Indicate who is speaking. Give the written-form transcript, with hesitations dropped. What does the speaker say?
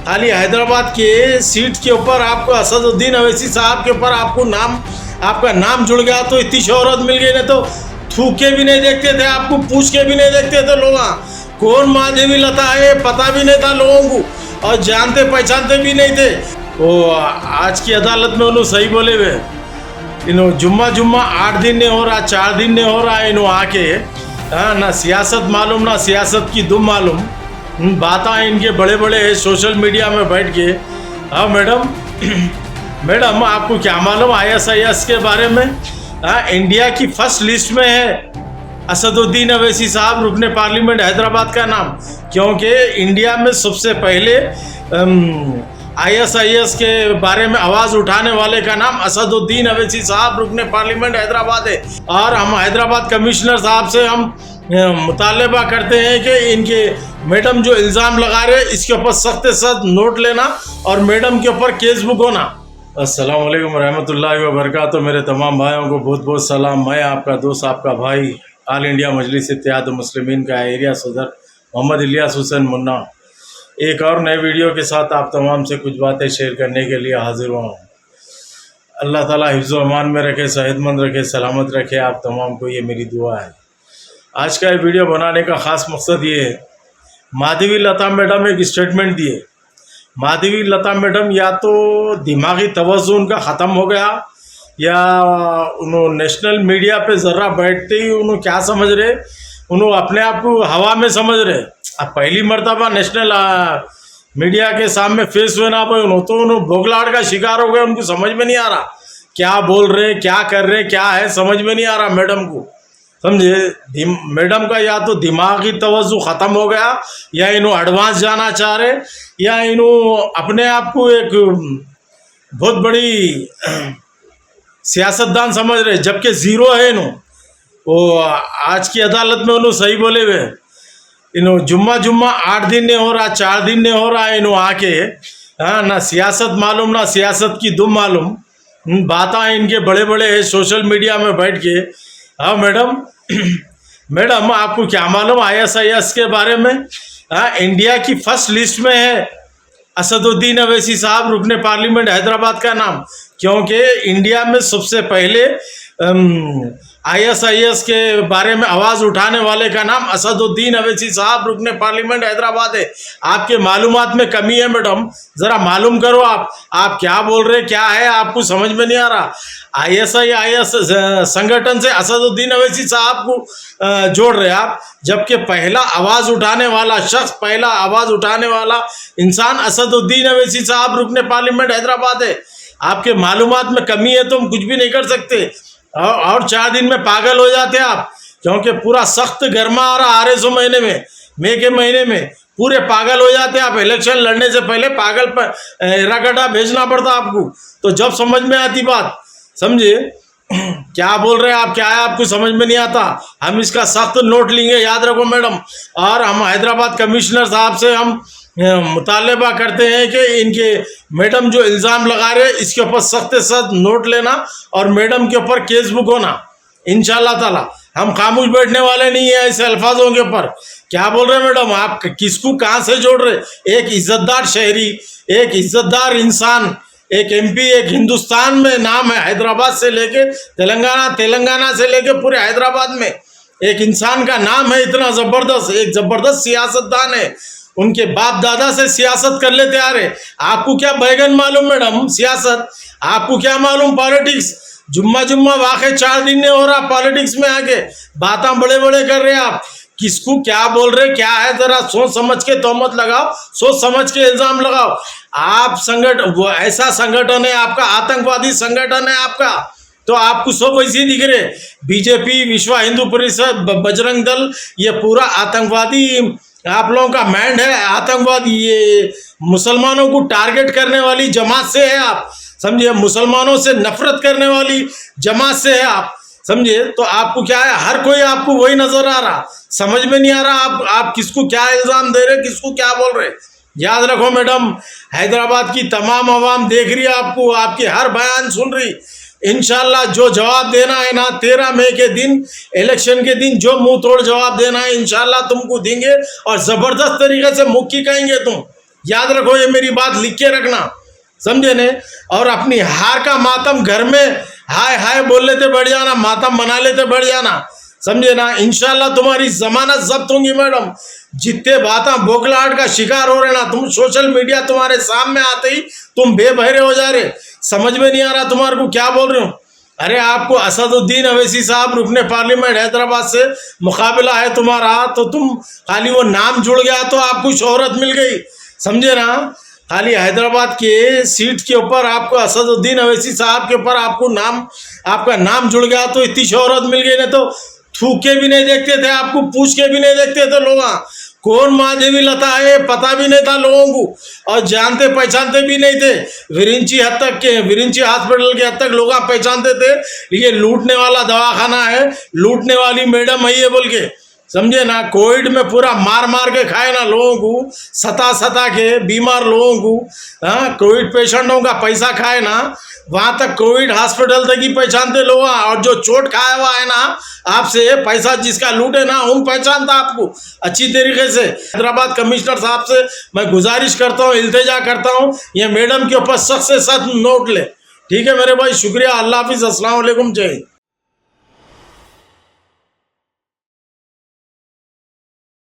Speaker 1: खाली हैदराबाद के सीट के ऊपर आपको असदुद्दीन अवैसी साहब के ऊपर आपका नाम जुड़ गया तो इतनी शोहरत मिल गई। नहीं तो थूके भी नहीं देखते थे, आपको पूछ के भी नहीं देखते थे लोग। कौन माधवी लता है पता भी नहीं था लोगों को, और जानते पहचानते भी नहीं थे। वो आज की अदालत में उन्होंने सही बोले हुए, इन्हों जुम्मा 8 दिन नहीं हो रहा, 4 दिन नहीं हो रहा, इन्हों आके ना सियासत मालूम ना सियासत की दुम मालूम, बातें इनके बड़े बड़े सोशल मीडिया में बैठ के। हाँ मैडम मैडम आपको क्या मालूम ISIS के बारे में? इंडिया की फर्स्ट लिस्ट में है असदुद्दीन अवैसी साहब, रुकने पार्लियामेंट हैदराबाद का नाम, क्योंकि इंडिया में सबसे पहले ISIS के बारे में आवाज़ उठाने वाले का नाम असदुद्दीन अवैसी साहब, रुकने पार्लियामेंट हैदराबाद है। और हम हैदराबाद कमिश्नर साहब से हम मुतालबा करते हैं कि इनके मैडम जो इल्ज़ाम लगा रहे हैं इसके ऊपर सख्त से सख्त नोट लेना और मैडम के ऊपर केस बुक होना। अस्सलाम वालेकुम रहमतुल्लाहि व बरकातहू। मेरे तमाम भाइयों को बहुत बहुत सलाम। मैं आपका दोस्त, आपका भाई, ऑल इंडिया मजलिस इत्तेहाद मुस्लिमीन का एरिया सदर मोहम्मद इलियास हुसैन मुन्ना, एक और नए वीडियो के साथ आप तमाम से कुछ बातें शेयर करने के लिए हाजिर हुआ हूँ। अल्लाह ताला हिफ्ज़-ओ अमान में रखे, सेहतमंद रखे, सलामत रखे आप तमाम को, ये मेरी दुआ है। आज का ये वीडियो बनाने का ख़ास मकसद ये है, माधवी लता मैडम एक स्टेटमेंट दिए। माधवी लता मैडम या तो दिमागी तवज्जो उनका ख़त्म हो गया, या उन्होंने नेशनल मीडिया पे ज़रा बैठते ही उन्होंने क्या समझ रहे, उन्होंने अपने आप को हवा में समझ रहे। अब पहली मरतबा नेशनल मीडिया के सामने फेस हुए ना भाई, तो उन्होंने भोगलाड़ का शिकार हो गए। उनको समझ में नहीं आ रहा क्या बोल रहे, क्या कर रहे, क्या है समझ में नहीं आ रहा मैडम को, समझे। मैडम का या तो दिमागी तवज्जो ख़त्म हो गया, या इन्हों एडवांस जाना चाह रहे, या इन्हों अपने आप को एक बहुत बड़ी सियासतदान समझ रहे, जबकि ज़ीरो है इन्हों। वो आज की अदालत में उन्होंने सही बोले हुए, इन्हों जुम्मा 8 दिन नहीं हो रहा, 4 दिन नहीं हो रहा, इन्हों आके ना सियासत मालूम ना सियासत की दुम मालूम, बातें इनके बड़े बड़े सोशल मीडिया में बैठ के। हाँ मैडम मैडम आपको क्या मालूम ISIS के बारे में? इंडिया की फर्स्ट लिस्ट में है असदुद्दीन अवैसी साहब, रुकने पार्लियामेंट हैदराबाद का नाम, क्योंकि इंडिया में सबसे पहले ISIS के बारे में आवाज़ उठाने वाले का नाम असदुद्दीन अवैसी साहब, रुकने पार्लियामेंट हैदराबाद है। आपके मालूमात में कमी है मैडम, ज़रा मालूम करो आप क्या बोल रहे, क्या है आपको समझ में नहीं आ रहा। ISIS संगठन से असदुद्दीन अवैसी साहब को जोड़ रहे आप, जबकि पहला आवाज़ उठाने वाला शख्स, पहला आवाज़ उठाने वाला इंसान असदुद्दीन अवैसी साहब, रुकने पार्लियामेंट हैदराबाद है। आपके मालूमात में कमी है तो हम कुछ भी नहीं कर सकते, और 4 दिन में पागल हो जाते आप, क्योंकि पूरा सख्त गर्मा आ रहा RSO महीने में, मई के महीने में पूरे पागल हो जाते आप। इलेक्शन लड़ने से पहले पागल पर रगड़ा भेजना पड़ता आपको, तो जब समझ में आती बात, समझे क्या बोल रहे हैं आप, क्या है आपको समझ में नहीं आता। हम इसका सख्त नोट लेंगे, याद रखो मैडम। और हम हैदराबाद कमिश्नर साहब से हम मुतालबा करते हैं कि इनके मैडम जो इल्ज़ाम लगा रहे हैं इसके ऊपर सख्त से सख्त नोट लेना और मैडम के ऊपर केस बुक होना। इंशाल्लाह ताला हम खामोश बैठने वाले नहीं है ऐसे अल्फाजों के ऊपर। क्या बोल रहे हैं मैडम, आप किसको कहाँ से जोड़ रहे? एक इज्जतदार शहरी, एक इज्जतदार इंसान, एक MP, एक हिंदुस्तान में नाम है, हैदराबाद से लेके तेलंगाना, तेलंगाना से लेके पूरे हैदराबाद में एक इंसान का नाम है इतना ज़बरदस्त, एक ज़बरदस्त सियासतदान है। उनके बाप दादा से सियासत कर लेते आ रहे। आपको क्या बैगन मालूम मैडम सियासत, आपको क्या मालूम पॉलिटिक्स। जुम्मा वाक़ई 4 दिन नहीं हो रहा, पॉलिटिक्स में आके बातें बड़े बड़े कर रहे हैं आप। किसको क्या बोल रहे, क्या है, ज़रा सोच समझ के तोहमत लगाओ, सोच समझ के इल्ज़ाम लगाओ। आप वो ऐसा संगठन है आपका, आतंकवादी संगठन है आपका, तो आपको सब वैसे ही दिख रहे। BJP, विश्व हिंदू परिषद, बजरंग दल, ये पूरा आतंकवादी आप लोगों का मैंड है। आतंकवादी ये मुसलमानों को टारगेट करने वाली जमात से है आप, समझिए। मुसलमानों से नफरत करने वाली जमात से है आप, समझिए। तो आपको क्या है, हर कोई आपको वही नजर आ रहा, समझ में नहीं आ रहा आप किसको क्या इल्ज़ाम दे रहे, किसको क्या बोल रहे। याद रखो मैडम, हैदराबाद की तमाम आवाम देख रही है आपको, आपके हर बयान सुन रही। इंशाल्लाह जो जवाब देना है ना 13 मई के दिन, इलेक्शन के दिन, जो मुंह तोड़ जवाब देना है इंशाल्लाह तुमको देंगे, और ज़बरदस्त तरीके से मुक्की कहेंगे तुम। याद रखो, ये मेरी बात लिख के रखना, समझे ने। और अपनी हार का मातम घर में हाय हाय बोल लेते बैठ जाना, मातम मना लेते बैठ जाना, समझे ना। इंशाल्लाह तुम्हारी जमानत जब्त होंगी मैडम। जितने बातें बोखलाहट का शिकार हो रहे ना तुम, सोशल मीडिया तुम्हारे सामने आते ही तुम बेबहरे हो जा रहे, समझ में नहीं आ रहा तुम्हारे को क्या बोल रहे हो। अरे आपको असदुद्दीन अवैसी साहब रुकने पार्लियामेंट हैदराबाद से मुकाबला है तुम्हारा, तो तुम खाली वो नाम जुड़ गया तो आपको शोहरत मिल गई, समझे ना। खाली हैदराबाद के सीट के ऊपर आपको असदुद्दीन अवैसी साहब के ऊपर आपका नाम जुड़ गया तो इतनी शोहरत मिल गई। नहीं तो थूक के भी नहीं देखते थे, आपको पूछ के भी नहीं देखते थे लोग कौन महादेवी लता है, पता भी नहीं था लोगों को, और जानते पहचानते भी नहीं थे। विरिंची हॉस्पिटल के हद तक लोग पहचानते थे ये लूटने वाला दवाखाना है, लूटने वाली मैडम है ये बोल के, समझे ना। कोविड में पूरा मार मार के खाए ना लोगों को, सता के बीमार लोगों को, हाँ कोविड पेशेंटों का पैसा खाए ना, वहाँ तक कोविड हॉस्पिटल तक ही पहचानते लोग। और जो चोट खाया हुआ है ना आपसे, पैसा जिसका लूटे ना उन पहचानता आपको अच्छी तरीके से। हैदराबाद कमिश्नर साहब से मैं गुजारिश करता हूँ, इल्तिजा करता हूँ, ये मैडम के ऊपर सख्त से सख्त नोट ले, ठीक है मेरे भाई। शुक्रिया, अल्लाह हाफिज़, अस्सलाम वालेकुम, जय हिंद।